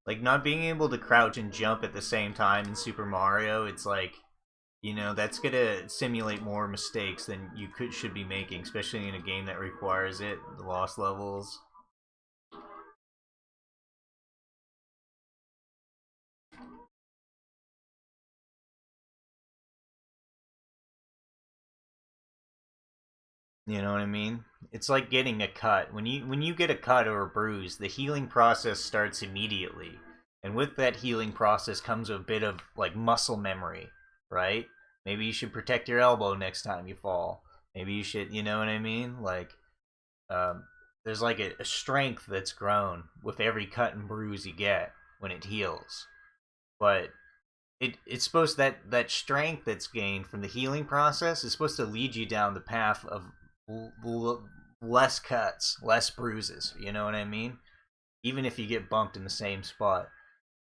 Like not being able to crouch and jump at the same time in Super Mario, it's like, that's gonna simulate more mistakes than you should be making, especially in a game that requires it. The lost levels. You know what I mean? It's like getting a cut. When you get a cut or a bruise, the healing process starts immediately. And with that healing process comes a bit of like muscle memory, right? Maybe you should protect your elbow next time you fall. Maybe you should, you know what I mean? Like um, there's like a strength that's grown with every cut and bruise you get when it heals. But it's supposed that strength that's gained from the healing process is supposed to lead you down the path of less cuts, less bruises. You know what I mean? Even if you get bumped in the same spot.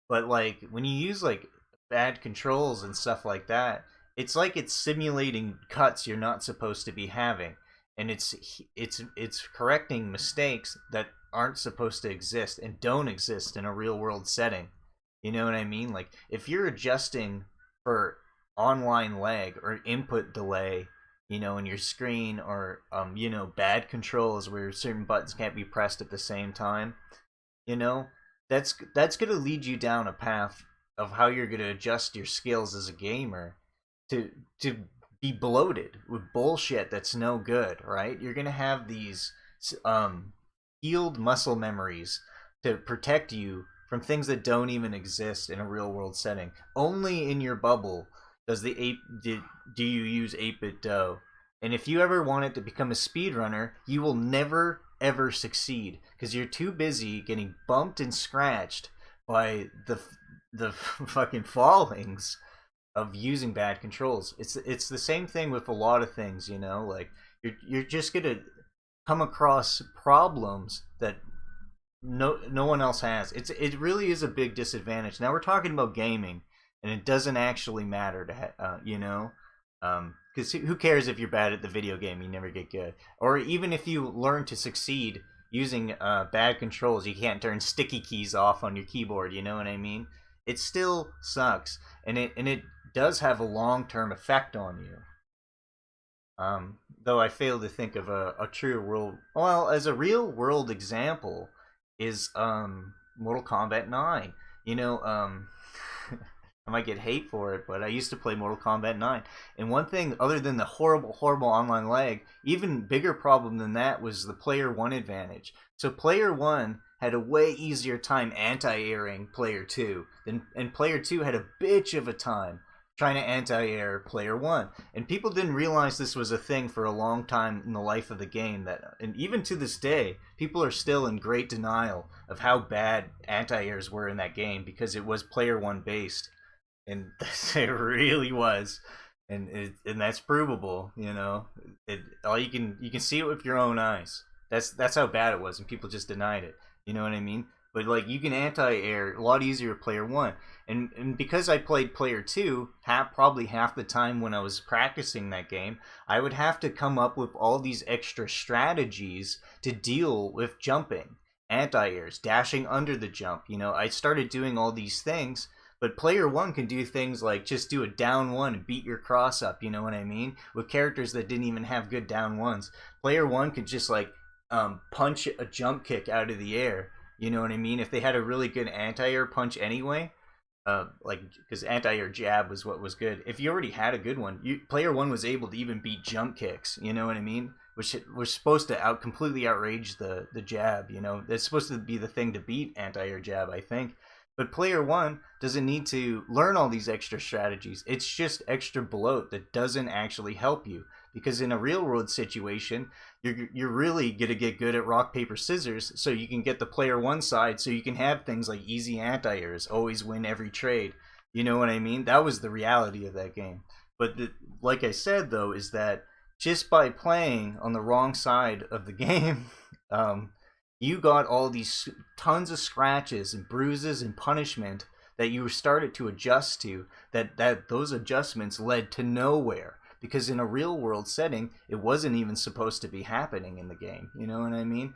But like when you use like bad controls and stuff like that, it's like it's simulating cuts you're not supposed to be having, and it's correcting mistakes that aren't supposed to exist and don't exist in a real world setting. You know what I mean? Like if you're adjusting for online lag or input delay, in your screen, or bad controls where certain buttons can't be pressed at the same time, you know, that's gonna lead you down a path of how you're gonna adjust your skills as a gamer to to be bloated with bullshit that's no good, right? You're gonna have these um healed muscle memories to protect you from things that don't even exist in a real world setting. Only in your bubble does the ape do you use 8bitdo. And if you ever want it to become a speedrunner, you will never ever succeed because you're too busy getting bumped and scratched by the fucking fallings of using bad controls. It's the same thing with a lot of things, like you're just gonna come across problems that no one else has. It really is a big disadvantage. Now we're talking about gaming, and it doesn't actually matter to because who cares if you're bad at the video game? You never get good. Or even if you learn to succeed using bad controls, you can't turn sticky keys off on your keyboard. You know what I mean? It still sucks, and it does have a long term effect on you. Though I fail to think of a true world. Well, as a real world example, is Mortal Kombat 9. You know, I might get hate for it, but I used to play Mortal Kombat 9. And one thing, other than the horrible, horrible online lag, even bigger problem than that was the player one advantage. So player one had a way easier time anti-airing player two, and player two had a bitch of a time trying to anti-air player one. And people didn't realize this was a thing for a long time in the life of the game. And even to this day, people are still in great denial of how bad anti-airs were in that game because it was player one based, and it really was, and that's provable. All you can see it with your own eyes. That's how bad it was, and people just denied it. You know what I mean? But like you can anti-air a lot easier with player one, and because I played player two, probably half the time when I was practicing that game, I would have to come up with all these extra strategies to deal with jumping, anti-airs, dashing under the jump. I started doing all these things, but player one can do things like just do a down one and beat your cross up, you know what I mean? With characters that didn't even have good down ones. Player one could just like punch a jump kick out of the air, you know what I mean? If they had a really good anti-air punch anyway, like because anti-air jab was what was good. If you already had a good one, player one was able to even beat jump kicks, you know what I mean? Which was supposed to completely outrage the jab, That's supposed to be the thing to beat anti-air jab, I think. But player one doesn't need to learn all these extra strategies. It's just extra bloat that doesn't actually help you. Because in a real world situation, you're really gonna get good at rock paper scissors, so you can get the player one side, so you can have things like easy anti-airs, always win every trade. You know what I mean? That was the reality of that game. But like I said though, is that just by playing on the wrong side of the game, you got all these tons of scratches and bruises and punishment that you started to adjust to, that those adjustments led to nowhere, because in a real world setting it wasn't even supposed to be happening in the game. You know what I mean?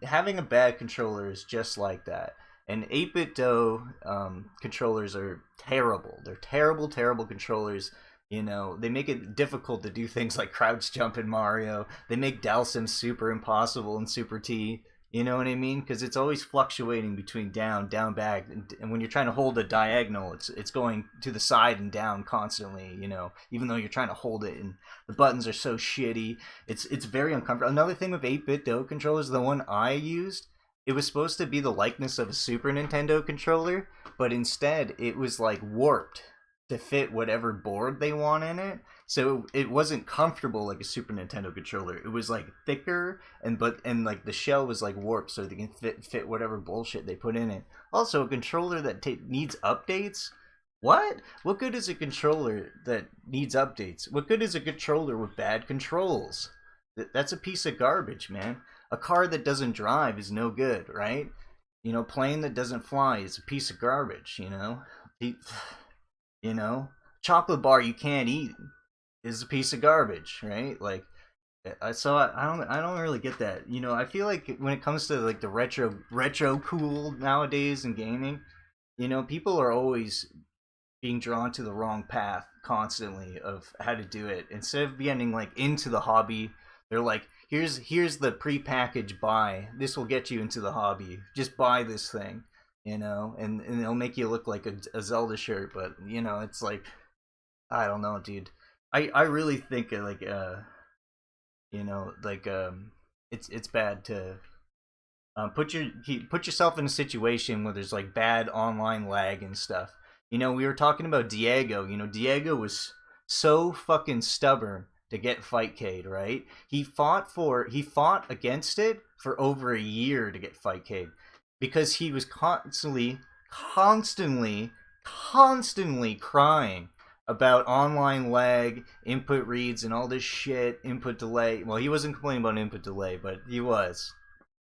Having a bad controller is just like that. And 8bitdo controllers are terrible. They're terrible, terrible controllers. You know, they make it difficult to do things like crouch jump in Mario. They make Dalsim super impossible in Super T. You know what I mean? Because it's always fluctuating between down, down, back, and when you're trying to hold a diagonal, it's going to the side and down constantly. You know, even though you're trying to hold it, and the buttons are so shitty. It's very uncomfortable. Another thing with 8bitdo controllers, the one I used, it was supposed to be the likeness of a Super Nintendo controller, but instead it was like warped to fit whatever board they want in it. So it wasn't comfortable like a Super Nintendo controller. It was like thicker and like the shell was like warped so they can fit whatever bullshit they put in it. Also, a controller that needs updates. What? What good is a controller that needs updates? What good is a controller with bad controls? That's a piece of garbage, man. A car that doesn't drive is no good, right? You know, plane that doesn't fly is a piece of garbage, you know? You know? Chocolate bar you can't eat is a piece of garbage, right? Like I don't really get that. You know, I feel like when it comes to like the retro cool nowadays in gaming, you know, people are always being drawn to the wrong path constantly of how to do it. Instead of getting like into the hobby, they're like, here's the prepackaged buy. This will get you into the hobby. Just buy this thing, you know, and it'll make you look like a Zelda shirt. But you know, it's like I don't know, dude. I really think like you know like it's bad to put yourself in a situation where there's like bad online lag and stuff. You know, we were talking about Diego. You know, Diego was so fucking stubborn to get Fightcade, right? He fought against it for over a year to get Fightcade because he was constantly, constantly crying about online lag, input reads, and all this shit, input delay. Well, he wasn't complaining about input delay, but he was.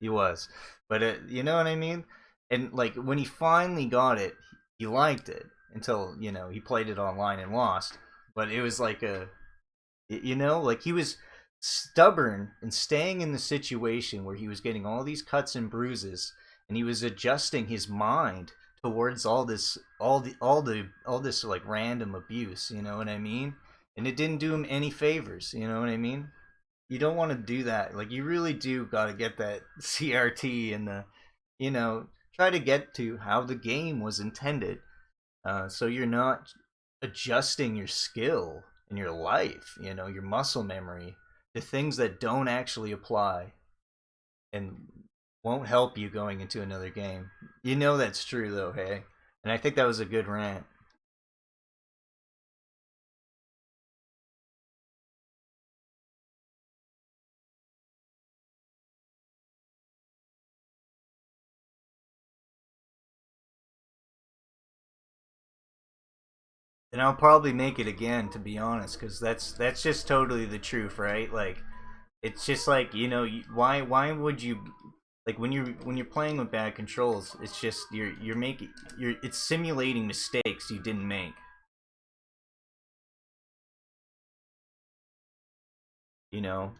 But you know what I mean? And like when he finally got it, he liked it until you know he played it online and lost. But it was like you know, like he was stubborn and staying in the situation where he was getting all these cuts and bruises, and he was adjusting his mind towards all this like random abuse. You know what I mean? And it didn't do him any favors. You know what I mean? You don't want to do that. Like you really do got to get that CRT and the, you know, try to get to how the game was intended. So you're not adjusting your skill in your life, you know, your muscle memory to things that don't actually apply and won't help you going into another game. You know that's true though, hey. And I think that was a good rant. And I'll probably make it again, to be honest, because that's just totally the truth, right? Like it's just like you know why would you like when you're playing with bad controls? It's just you're making you're it's simulating mistakes you didn't make. You know,